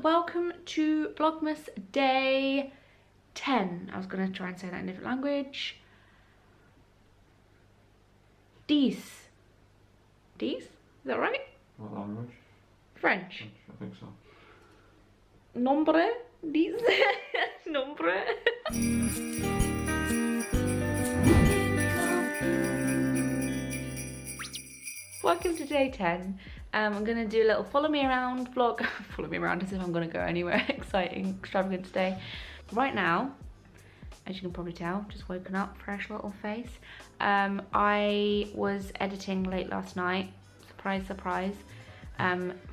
welcome to Vlogmas day 10. I was gonna try and say that in a different language. 10. 10? Is that right? What language? French. I think so. Nombre? 10? Nombre? Welcome to day 10. I'm gonna do a little follow me around vlog. Follow me around as if I'm gonna go anywhere exciting, extravagant today. Right now, as you can probably tell, just woken up, fresh little face. I was editing late last night, surprise, surprise,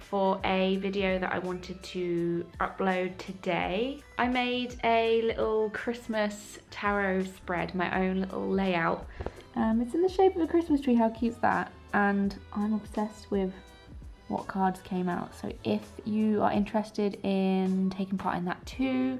for a video that I wanted to upload today. I made a little Christmas tarot spread, my own little layout. It's in the shape of a Christmas tree, how cute's that? And I'm obsessed with what cards came out. So if you are interested in taking part in that too,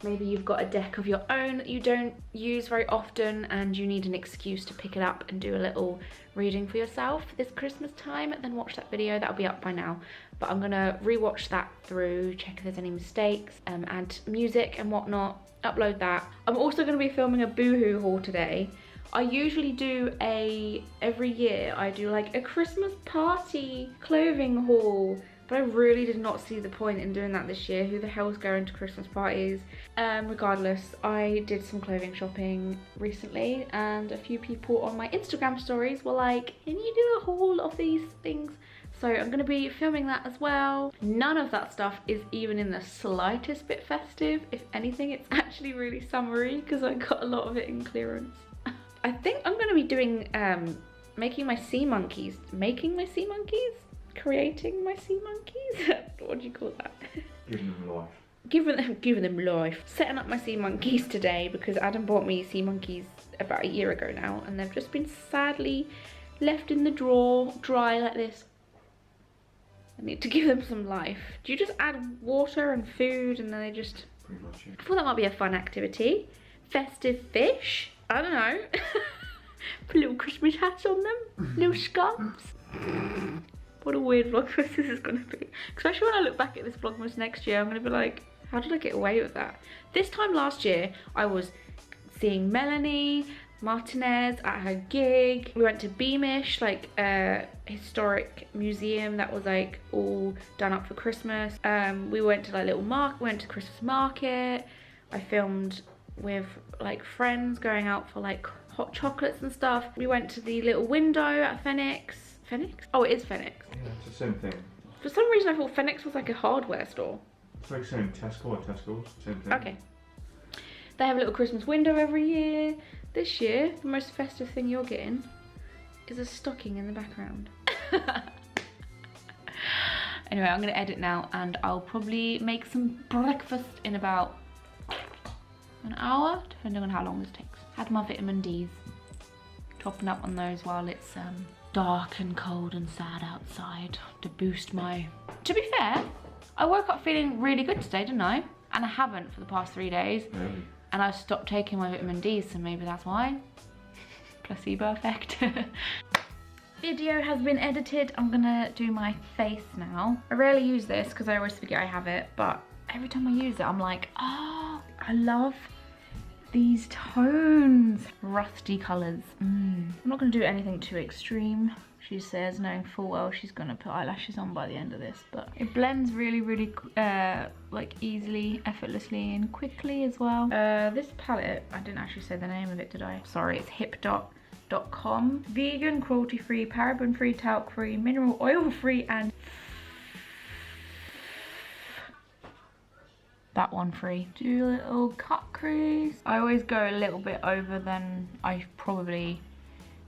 maybe you've got a deck of your own that you don't use very often and you need an excuse to pick it up and do a little reading for yourself this Christmas time, then watch that video. That'll be up by now. But I'm gonna rewatch that through, check if there's any mistakes, add music and whatnot, upload that. I'm also gonna be filming a Boohoo haul today. I usually do every year I do like a Christmas party clothing haul, but I really did not see the point in doing that this year. Who the hell's going to Christmas parties? Regardless, I did some clothing shopping recently and a few people on my Instagram stories were like, can you do a haul of these things? So I'm gonna be filming that as well. None of that stuff is even in the slightest bit festive. If anything, it's actually really summery because I got a lot of it in clearance. I think I'm going to be doing, creating my sea monkeys? What do you call that? Giving them life. Giving them life. Setting up my sea monkeys today because Adam bought me sea monkeys about a year ago now and they've just been sadly left in the drawer, dry like this. I need to give them some life. Do you just add water and food and then they just... Pretty much, yeah. I thought that might be a fun activity. Festive fish. I don't know. Put little Christmas hats on them. Little scarves. What a weird Vlogmas this is going to be. Especially when I look back at this Vlogmas next year, I'm going to be like, how did I get away with that? This time last year, I was seeing Melanie Martinez at her gig. We went to Beamish, like a historic museum that was like all done up for Christmas. We went to like went to Christmas market. I filmed with like friends going out for like hot chocolates and stuff. We went to the little window at Phoenix. Phoenix? Oh, it is Phoenix. Yeah, it's the same thing. For some reason I thought Phoenix was like a hardware store. It's like saying Tesco or Tesco's, same thing. Okay. They have a little Christmas window every year. This year, the most festive thing you're getting is a stocking in the background. Anyway, I'm gonna edit now and I'll probably make some breakfast in about an hour, depending on how long this takes. Had my vitamin D's. Topping up on those while it's dark and cold and sad outside to boost my... To be fair, I woke up feeling really good today, didn't I? And I haven't for the past 3 days. Really? And I've stopped taking my vitamin D's, so maybe that's why. Placebo effect. Video has been edited. I'm gonna do my face now. I rarely use this because I always forget I have it, but every time I use it, I'm like, oh, I love these tones. Rusty colours. I'm not going to do anything too extreme, she says, knowing full well she's going to put eyelashes on by the end of this. But it blends really, really like easily, effortlessly and quickly as well. This palette, I didn't actually say the name of it, did I? Sorry, it's hip.com. Vegan, cruelty-free, paraben-free, talc-free, mineral oil-free and... that one free. Do a little cut crease. I always go a little bit over than I probably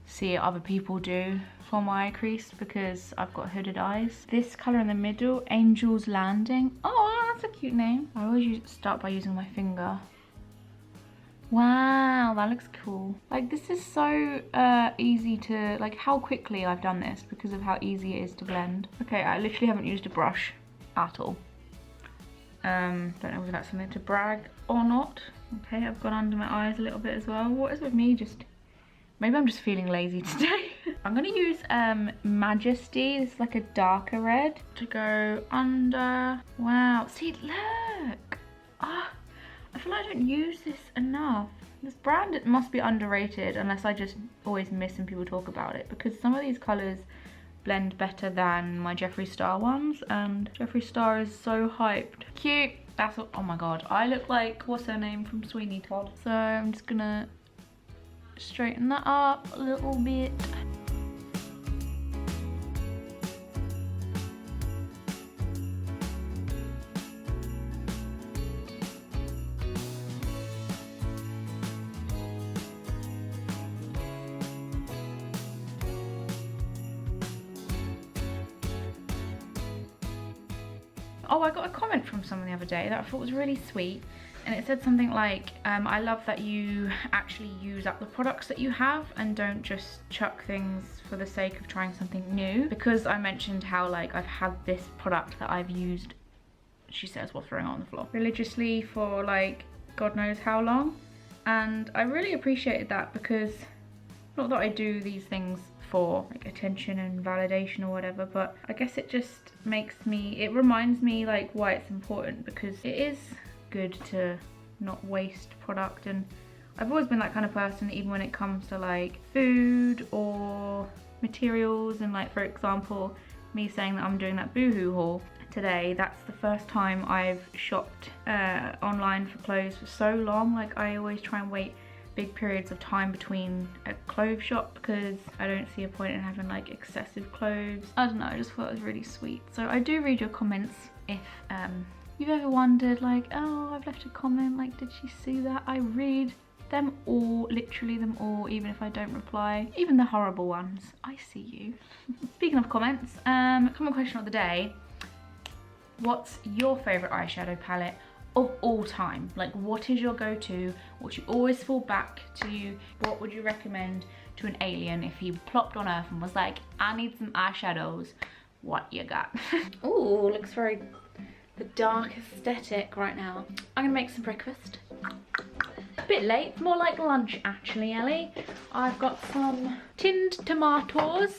see other people do for my crease because I've got hooded eyes. This colour in the middle, Angel's Landing. Oh, that's a cute name. I always start by using my finger. Wow, that looks cool. Like this is so easy to, like how quickly I've done this because of how easy it is to blend. Okay, I literally haven't used a brush at all. Don't know whether that's something to brag or not. Okay, I've gone under my eyes a little bit as well. What is with me? Maybe I'm just feeling lazy today. I'm gonna use Majesty. This is like a darker red to go under. Wow, see, look. Ah, I feel like I don't use this enough. This brand, it must be underrated unless I just always miss when people talk about it, because some of these colours blend better than my Jeffree Star ones, and Jeffree Star is so hyped. Cute. That's what, oh my god, I look like, what's her name from Sweeney Todd. So I'm just gonna straighten that up a little bit. Oh, I got a comment from someone the other day that I thought was really sweet, and it said something like, I love that you actually use up the products that you have and don't just chuck things for the sake of trying something new. Because I mentioned how like I've had this product that I've used, she says while throwing it on the floor, religiously for like God knows how long, and I really appreciated that, because not that I do these things for like attention and validation or whatever, but I guess it just makes me, it reminds me like why it's important, because it is good to not waste product. And I've always been that kind of person, even when it comes to like food or materials, and like for example me saying that I'm doing that Boohoo haul today, that's the first time I've shopped online for clothes for so long. Like I always try and wait big periods of time between a clothes shop because I don't see a point in having like excessive clothes. I don't know, I just thought it was really sweet. So I do read your comments if you've ever wondered like, oh, I've left a comment, like did she see that? I read them all, literally them all, even if I don't reply, even the horrible ones. I see you. Speaking of comments, comment question of the day: what's your favourite eyeshadow palette of all time? Like what is your go-to, what you always fall back to? What would you recommend to an alien if he plopped on Earth and was like, I need some eyeshadows, what you got? Ooh, looks very the dark aesthetic right now. I'm gonna make some breakfast. A bit late, more like lunch actually, Ellie. I've got some tinned tomatoes.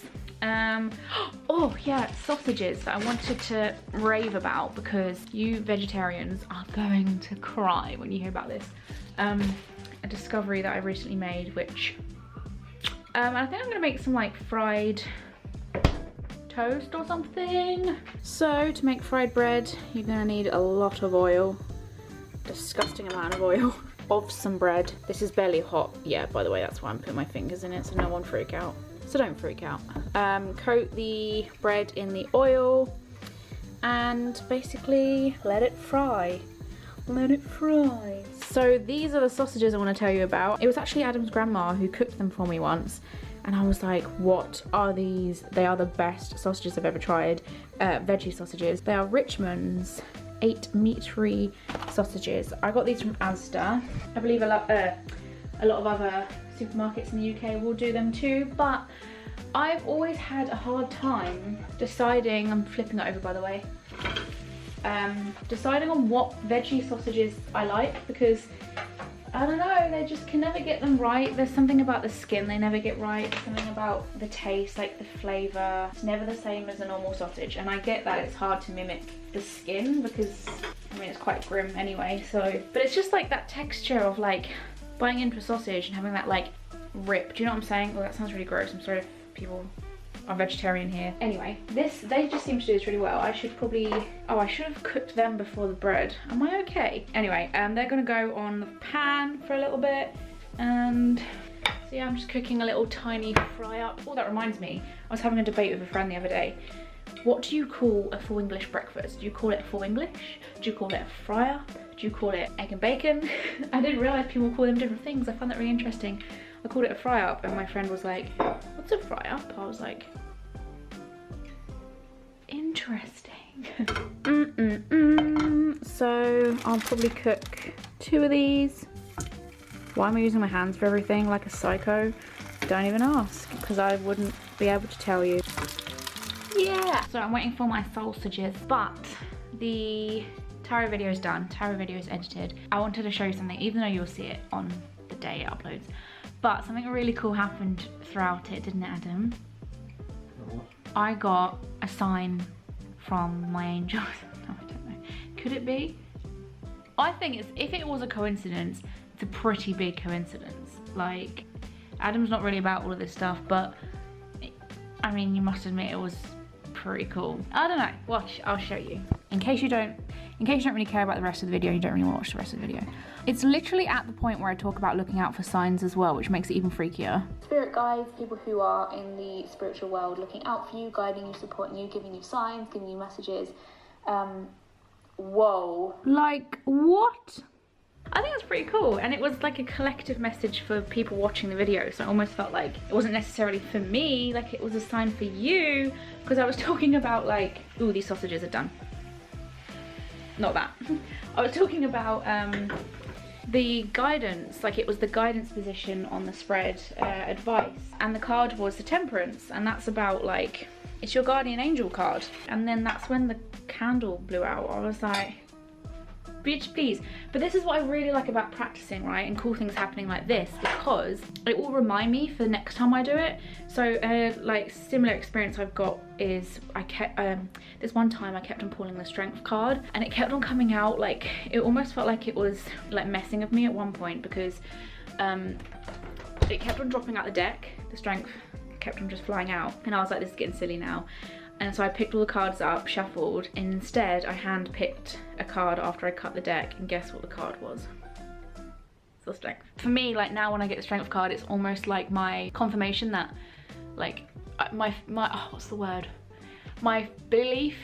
Oh yeah, sausages that I wanted to rave about, because you vegetarians are going to cry when you hear about this. A discovery that I recently made, which I think I'm gonna make some like fried toast or something. So to make fried bread, you're gonna need a lot of oil, disgusting amount of oil, of some bread. This is barely hot. Yeah, by the way, that's why I'm putting my fingers in it, so no one freak out. So don't freak out. Coat the bread in the oil and basically let it fry. Let it fry. So these are the sausages I want to tell you about. It was actually Adam's grandma who cooked them for me once, and I was like, what are these? They are the best sausages I've ever tried. Veggie sausages. They are Richmond's 8 meat-free sausages. I got these from Asda. I believe a lot of other supermarkets in the UK will do them too, but I've always had a hard time deciding, I'm flipping it over by the way, deciding on what veggie sausages I like, because I don't know, they just can never get them right. There's something about the skin they never get right, there's something about the taste, like the flavour. It's never the same as a normal sausage, and I get that it's hard to mimic the skin because, I mean, it's quite grim anyway, so. But it's just like that texture of like biting into a sausage and having that like rip. Do you know what I'm saying? Oh, that sounds really gross. I'm sorry if people are vegetarian here. Anyway, they just seem to do this really well. I should probably, oh, I should have cooked them before the bread. Am I okay? Anyway, they're gonna go on the pan for a little bit, and so yeah, I'm just cooking a little tiny fry up. Oh, that reminds me, I was having a debate with a friend the other day. What do you call a full English breakfast? Do you call it full English? Do you call it a fry up? Do you call it egg and bacon? I didn't realise people call them different things. I found that really interesting. I called it a fry up, and my friend was like, what's a fry up? I was like, interesting. So I'll probably cook 2 of these. Why am I using my hands for everything like a psycho? Don't even ask, because I wouldn't be able to tell you. Yeah! So I'm waiting for my sausages, but the taro video is done. Taro video is edited. I wanted to show you something, even though you'll see it on the day it uploads. But something really cool happened throughout it, didn't it, Adam? I got a sign from my angels. No, I don't know. Could it be? I think if it was a coincidence, it's a pretty big coincidence. Like, Adam's not really about all of this stuff, but I mean, you must admit it was pretty cool. I don't know, watch, I'll show you. In case you don't really care about the rest of the video, you don't really want to watch the rest of the video. It's literally at the point where I talk about looking out for signs as well, which makes it even freakier. Spirit guides, people who are in the spiritual world, looking out for you, guiding you, supporting you, giving you signs, giving you messages. Whoa. Like, what? I think it's pretty cool, and it was like a collective message for people watching the video, so it almost felt like it wasn't necessarily for me, like it was a sign for you, because I was talking about like, ooh, these sausages are done. Not that. I was talking about the guidance, like it was the guidance position on the spread advice, and the card was the Temperance, and that's about like, it's your guardian angel card. And then that's when the candle blew out. I was like, bitch, please. But this is what I really like about practicing, right? And cool things happening like this, because it will remind me for the next time I do it. So like similar experience I've got is I kept, this one time I kept on pulling the Strength card, and it kept on coming out, like, it almost felt like it was like messing with me at one point, because it kept on dropping out the deck, the Strength kept on just flying out, and I was like, this is getting silly now. And so I picked all the cards up, shuffled, and instead I hand-picked a card after I cut the deck, and guess what the card was? It's the Strength. For me, like now when I get the Strength card, it's almost like my confirmation that, like, my oh, what's the word? My belief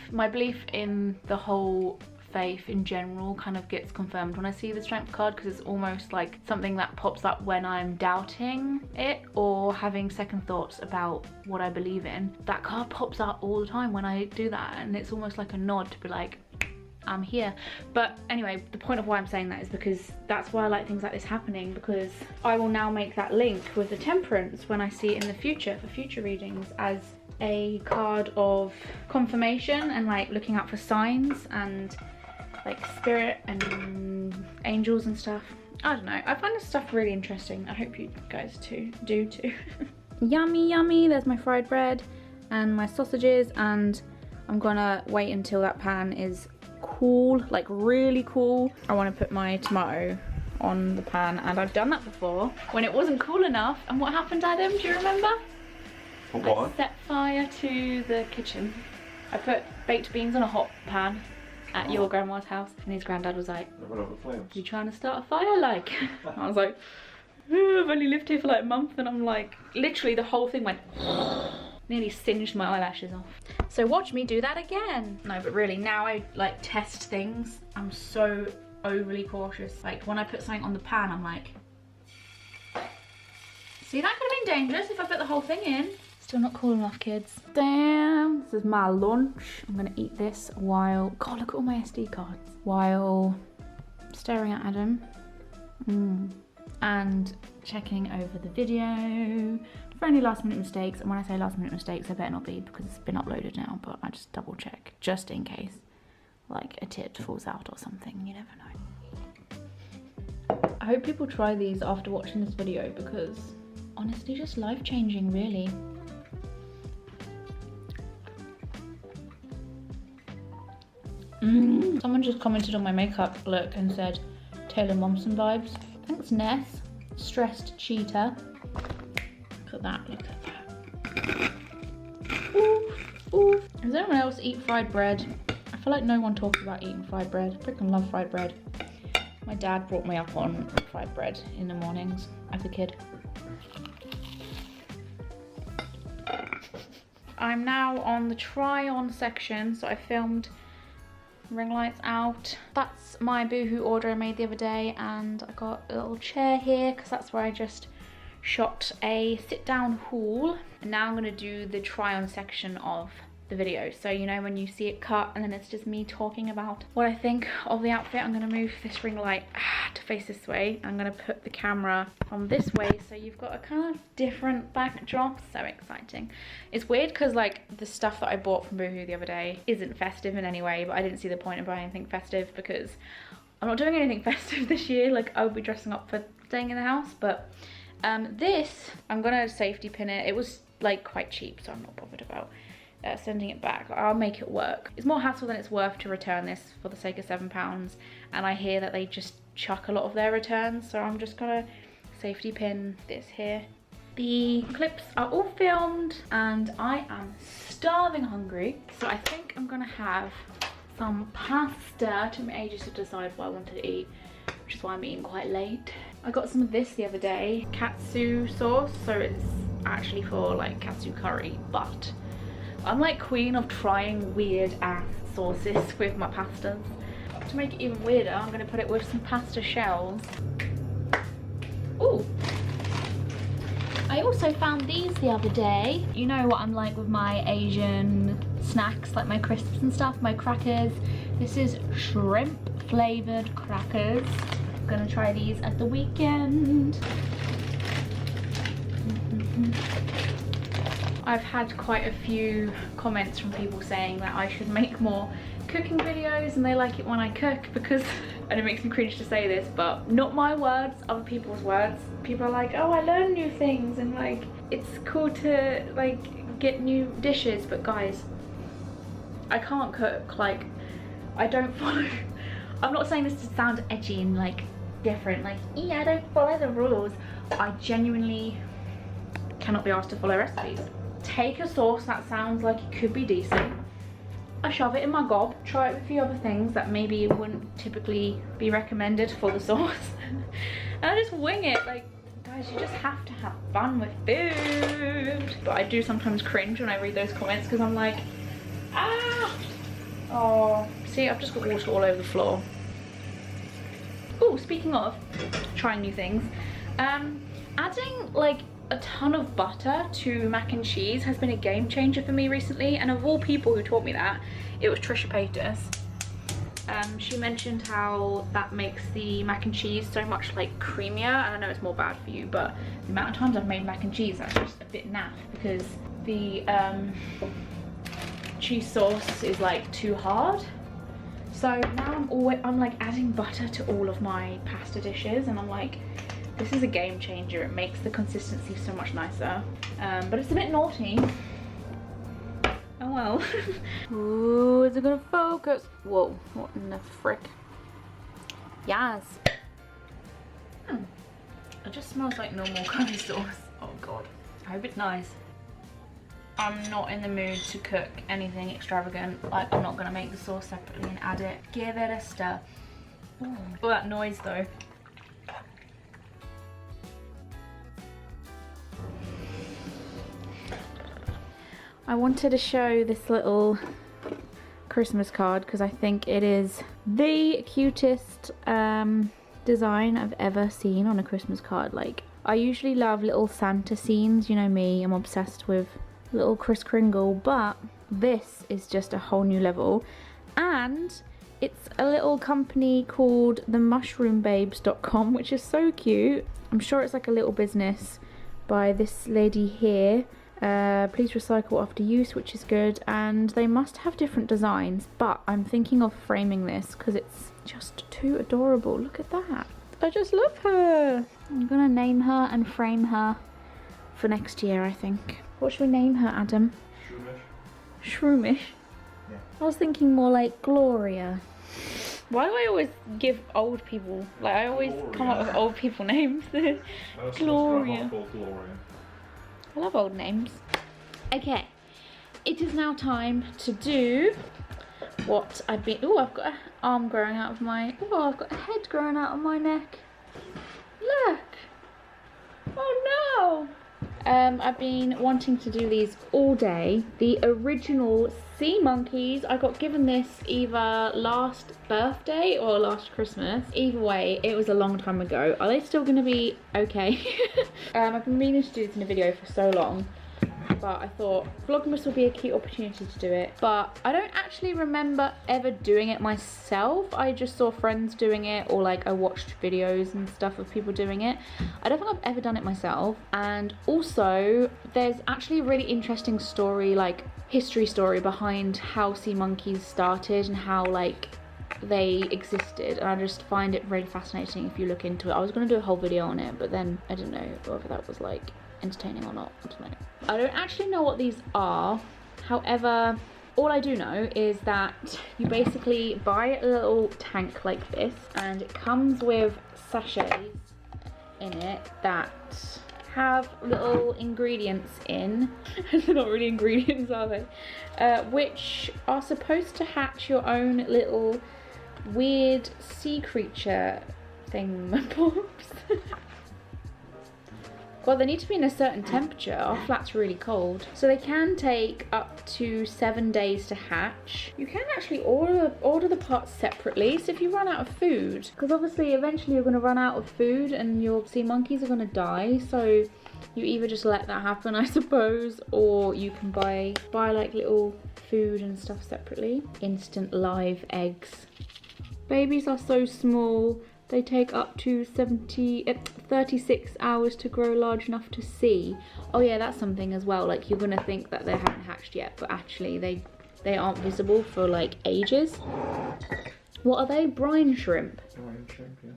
in the whole faith in general kind of gets confirmed when I see the Strength card, because it's almost like something that pops up when I'm doubting it or having second thoughts about what I believe in. That card pops up all the time when I do that, and it's almost like a nod to be like, I'm here. But anyway, the point of why I'm saying that is because that's why I like things like this happening, because I will now make that link with the Temperance when I see it in the future, for future readings, as a card of confirmation and like looking out for signs and like spirit and angels and stuff. I don't know, I find this stuff really interesting. I hope you guys do too. Yummy, yummy. There's my fried bread and my sausages, and I'm gonna wait until that pan is cool, like really cool. I want to put my tomato on the pan, and I've done that before when it wasn't cool enough. And what happened, Adam? Do you remember? What? I set fire to the kitchen. I put baked beans on a hot pan at your grandma's house, and his granddad was like, you trying to start a fire, like? I was like, I've only lived here for like a month, and I'm like, literally the whole thing went nearly singed my eyelashes off. So watch me do that again. No, but really, now I like test things. I'm so overly cautious. Like when I put something on the pan, I'm like, see, that could have been dangerous if I put the whole thing in. Still not cool enough, kids. Damn, this is my lunch. I'm gonna eat this while, God, look at all my SD cards. While staring at Adam. And checking over the video for any last minute mistakes. And when I say last minute mistakes, I better not be, because it's been uploaded now, but I just double check just in case like a tit falls out or something, you never know. I hope people try these after watching this video, because honestly, just life-changing, really. Someone just commented on my makeup look and said Taylor Momsen vibes. Thanks, Ness. Stressed cheetah. Look at that, look at that. Oof, oof. Does anyone else eat fried bread? I feel like no one talks about eating fried bread. I freaking love fried bread. My dad brought me up on fried bread in the mornings as a kid. I'm now on the try on section, so I filmed ring lights out. That's my boohoo order I made the other day, and I got a little chair here because that's where I just shot a sit down haul. And now I'm going to do the try on section of the video. So you know when you see it cut and then it's just me talking about what I think of the outfit. I'm going to move this ring light to face this way. I'm going to put the camera on this way, so you've got a kind of different backdrop. So exciting. It's weird because like the stuff that I bought from Boohoo the other day isn't festive in any way, but I didn't see the point of buying anything festive because I'm not doing anything festive this year. Like I'll be dressing up for staying in the house, but this, I'm gonna safety pin it. It was like quite cheap, so I'm not bothered about sending it back. I'll make it work. It's more hassle than it's worth to return this for the sake of £7, and I hear that they just chuck a lot of their returns, so I'm just gonna safety pin this here. The clips are all filmed and I am starving hungry, so I think I'm gonna have some pasta. It took me ages to decide what I wanted to eat, which is why I'm eating quite late. I got some of this the other day, katsu sauce, so it's actually for like katsu curry, but I'm like queen of trying weird ass sauces with my pastas. To make it even weirder, I'm gonna put it with some pasta shells. Ooh. I also found these the other day. You know what I'm like with my Asian snacks, like my crisps and stuff, my crackers. This is shrimp flavoured crackers. I'm gonna try these at the weekend. I've had quite a few comments from people saying that I should make more cooking videos and they like it when I cook, because, and it makes me cringe to say this, but not my words, other people's words. People are like, oh, I learn new things and like it's cool to like get new dishes, but guys, I can't cook. Like, I don't follow, I'm not saying this to sound edgy and like different, like, yeah, I don't follow the rules. I genuinely cannot be asked to follow recipes. Take a sauce that sounds like it could be decent, I shove it in my gob, try it with a few other things that maybe wouldn't typically be recommended for the sauce, and I just wing it. Like, guys, you just have to have fun with food. But I do sometimes cringe when I read those comments because I'm like, ah! Oh, see, I've just got water all over the floor. Oh, speaking of trying new things, adding like a ton of butter to mac and cheese has been a game changer for me recently, and of all people who taught me that, it was Trisha Paytas. She mentioned how that makes the mac and cheese so much like creamier, and I know it's more bad for you, but the amount of times I've made mac and cheese, that's just a bit naff because the cheese sauce is like too hard. So now I'm like adding butter to all of my pasta dishes, and I'm like, this is a game changer. It makes the consistency so much nicer. But it's a bit naughty. Oh well. Ooh, is it gonna focus? Whoa, what in the frick? Yes. It just smells like normal curry sauce. Oh god. I hope it's nice. I'm not in the mood to cook anything extravagant. Like, I'm not gonna make the sauce separately and add it. Give it a stir. Ooh. Oh, that noise though. I wanted to show this little Christmas card because I think it is the cutest design I've ever seen on a Christmas card. Like, I usually love little Santa scenes, you know me, I'm obsessed with little Kris Kringle, but this is just a whole new level. And it's a little company called themushroombabes.com, which is so cute. I'm sure it's like a little business by this lady here. Please recycle after use, which is good, and they must have different designs, but I'm thinking of framing this because it's just too adorable. Look at that. I just love her. I'm gonna name her and frame her for next year, I think. What should we name her, Adam? Shroomish. Shroomish? Yeah. I was thinking more like Gloria. Why do I always give old people, like I always come up with old people names? Gloria. I love old names. Okay, it is now time to do what I've been, oh, I've got an arm growing out of my, oh, I've got a head growing out of my neck. Look. Oh no. I've been wanting to do these all day. The original sea monkeys, I got given this either last birthday or last Christmas. Either way, it was a long time ago. Are they still gonna be okay? I've been meaning to do this in a video for so long, but I thought Vlogmas would be a cute opportunity to do it. But I don't actually remember ever doing it myself. I just saw friends doing it, or like I watched videos and stuff of people doing it. I don't think I've ever done it myself. And also, there's actually a really interesting story, like history story behind how sea monkeys started and how like they existed, and I just find it really fascinating if you look into it. I was going to do a whole video on it, but then I didn't know whether that was like entertaining or not. I don't know. I don't actually know what these are. However, all I do know is that you basically buy a little tank like this, and it comes with sachets in it that have little ingredients in. They're not really ingredients, are they? Which are supposed to hatch your own little weird sea creature thing. Well, they need to be in a certain temperature. Our flat's really cold. So they can take up to 7 days to hatch. You can actually order the parts separately. So if you run out of food, because obviously eventually you're going to run out of food and your sea monkeys are going to die. So you either just let that happen, I suppose, or you can buy like little food and stuff separately. Instant live eggs. Babies are so small. They take up to 36 hours to grow large enough to see. Oh yeah, that's something as well. Like, you're gonna think that they haven't hatched yet, but actually they aren't visible for like ages. What are they? Brine shrimp. Brine shrimp, yeah.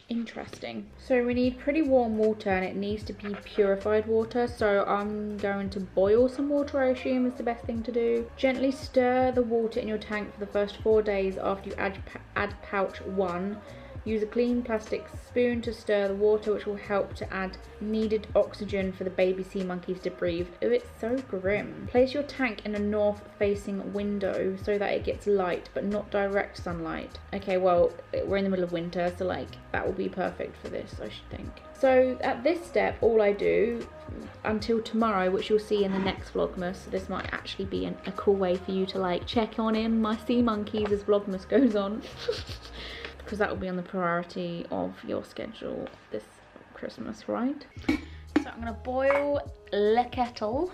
Interesting. So we need pretty warm water, and it needs to be purified water. So I'm going to boil some water, I assume is the best thing to do. Gently stir the water in your tank for the first 4 days after you add pouch 1. Use a clean plastic spoon to stir the water, which will help to add needed oxygen for the baby sea monkeys to breathe. Oh, it's so grim. Place your tank in a north-facing window so that it gets light, but not direct sunlight. Okay, well, we're in the middle of winter, so like, that will be perfect for this, I should think. So at this step, all I do until tomorrow, which you'll see in the next Vlogmas, so this might actually be a cool way for you to like check on in my sea monkeys as Vlogmas goes on. Because that will be on the priority of your schedule this Christmas, right? So I'm gonna boil the kettle.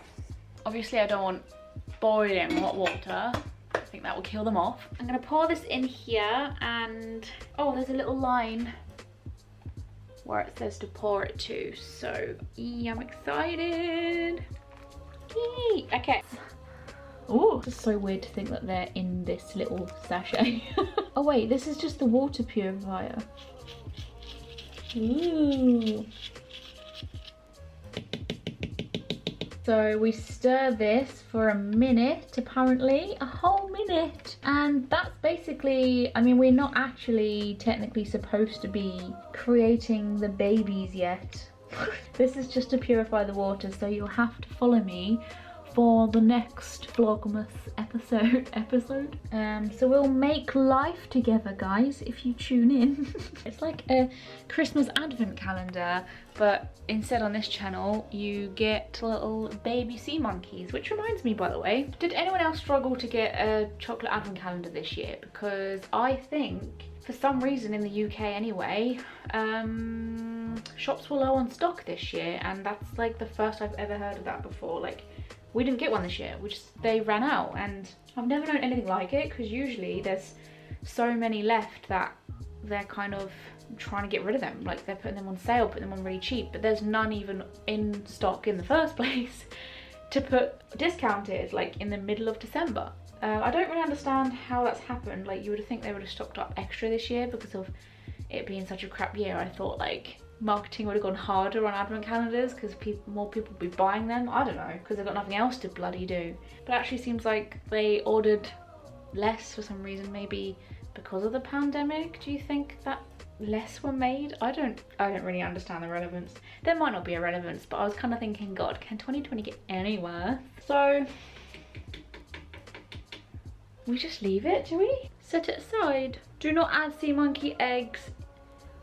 Obviously I don't want boiling hot water. I think that will kill them off. I'm gonna pour this in here, and oh, there's a little line where it says to pour it to. So yeah, I'm excited. Yay. Okay. Oh, it's so weird to think that they're in this little sachet. Oh wait, this is just the water purifier. Ooh. So we stir this for a minute, apparently, a whole minute. And that's basically, I mean, we're not actually technically supposed to be creating the babies yet. This is just to purify the water, so you'll have to follow me for the next Vlogmas episode. So we'll make life together, guys, if you tune in. It's like a Christmas advent calendar, but instead on this channel you get little baby sea monkeys. Which reminds me, by the way, did anyone else struggle to get a chocolate advent calendar this year? Because I think for some reason in the UK anyway, shops were low on stock this year, and that's like the first I've ever heard of that before. Like, we didn't get one this year, they ran out, and I've never known anything like it, because usually there's so many left that they're kind of trying to get rid of them. Like, they're putting them on sale, putting them on really cheap, but there's none even in stock in the first place to put discounted, like in the middle of December. I don't really understand how that's happened. Like, you would think they would have stocked up extra this year because of it being such a crap year. I thought like marketing would have gone harder on advent calendars because more people would be buying them. I don't know, because they've got nothing else to bloody do. But it actually seems like they ordered less for some reason, maybe because of the pandemic. Do you think that less were made? I don't really understand the relevance. There might not be a relevance, but I was kind of thinking, God, can 2020 get any worse? So we just leave it, do we? Set it aside. Do not add sea monkey eggs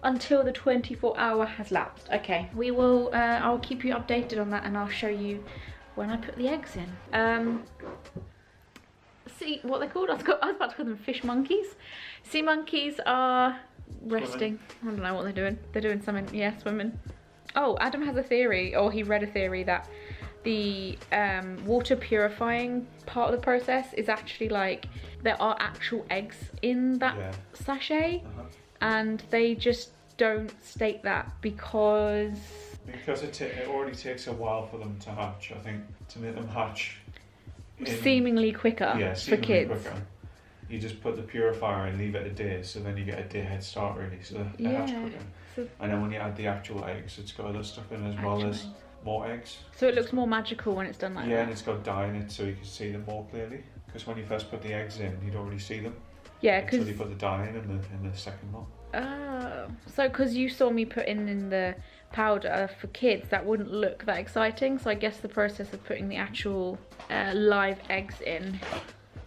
until the 24-hour has lapsed. Okay, we will, I'll keep you updated on that, and I'll show you when I put the eggs in. See what they're called? I was about to call them fish monkeys. Sea monkeys are resting. I don't know what they're doing. They're doing something, yeah, swimming. Oh, Adam has a theory, or he read a theory that the water purifying part of the process is actually like, there are actual eggs in that sachet. And they just don't state that because it already takes a while for them to hatch. I think to make them hatch seemingly quicker for kids. Quicker. you just put the purifier and leave it a day, so then you get a day head start really. So it hatch quicker. So and then when you add the actual eggs, it's got other stuff in as well as more eggs. So it looks more magical when it's done like that. Yeah, and it's got dye in it, so you can see them more clearly. Because when you first put the eggs in, you don't really see them. Yeah, until because you put the dye in the second lot. Oh, so because you saw me put in the powder for kids, that wouldn't look that exciting. So I guess the process of putting the actual live eggs in,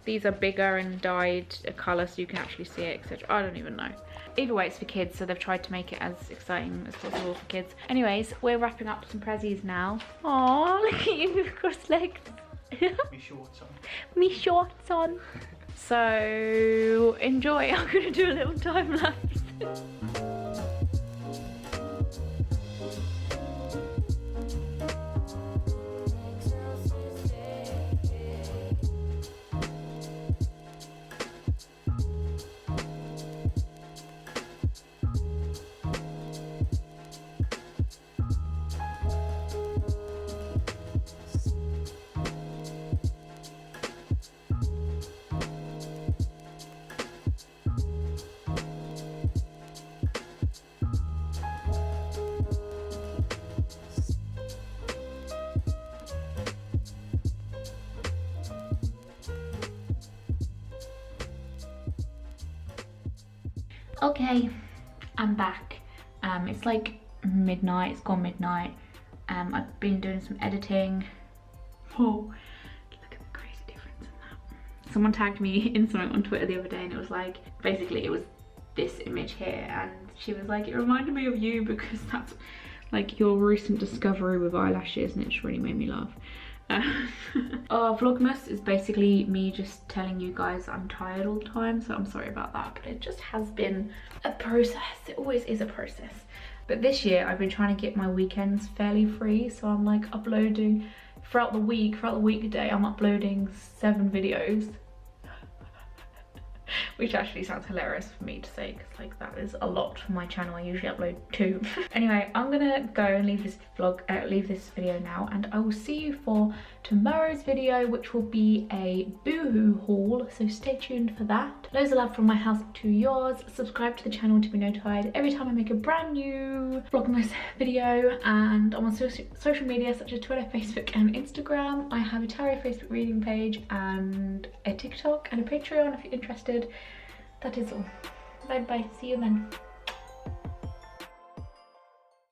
these are bigger and dyed a colour so you can actually see it, etc. I don't even know. Either way, it's for kids, so they've tried to make it as exciting as possible for kids. Anyways, we're wrapping up some prezzies now. Aww, look at you with crossed legs. Me shorts on. Me shorts on. So enjoy. I'm gonna do a little time lapse. Okay, I'm back. It's like midnight, it's gone midnight. I've been doing some editing. Oh, look at the crazy difference in that. Someone tagged me in something on Twitter the other day and it was like, basically it was this image here and she was like, it reminded me of you because that's like your recent discovery with eyelashes, and it just really made me laugh. Vlogmas is basically me just telling you guys I'm tired all the time, so I'm sorry about that, but it just has been a process. It always is a process. But this year I've been trying to get my weekends fairly free, so I'm like uploading throughout the weekday I'm uploading 7 videos. Which actually sounds hilarious for me to say, because like that is a lot for my channel. I usually upload 2. Anyway, I'm gonna go and leave this video now, and I will see you for tomorrow's video, which will be a boohoo haul, so stay tuned for that. Loads of love from my house to yours. Subscribe to the channel to be notified every time I make a brand new Vlogmas video, and I'm on social media such as Twitter, Facebook and Instagram. I have a tarot Facebook reading page and a TikTok and a Patreon if you're interested. That is all. Bye bye, see you then.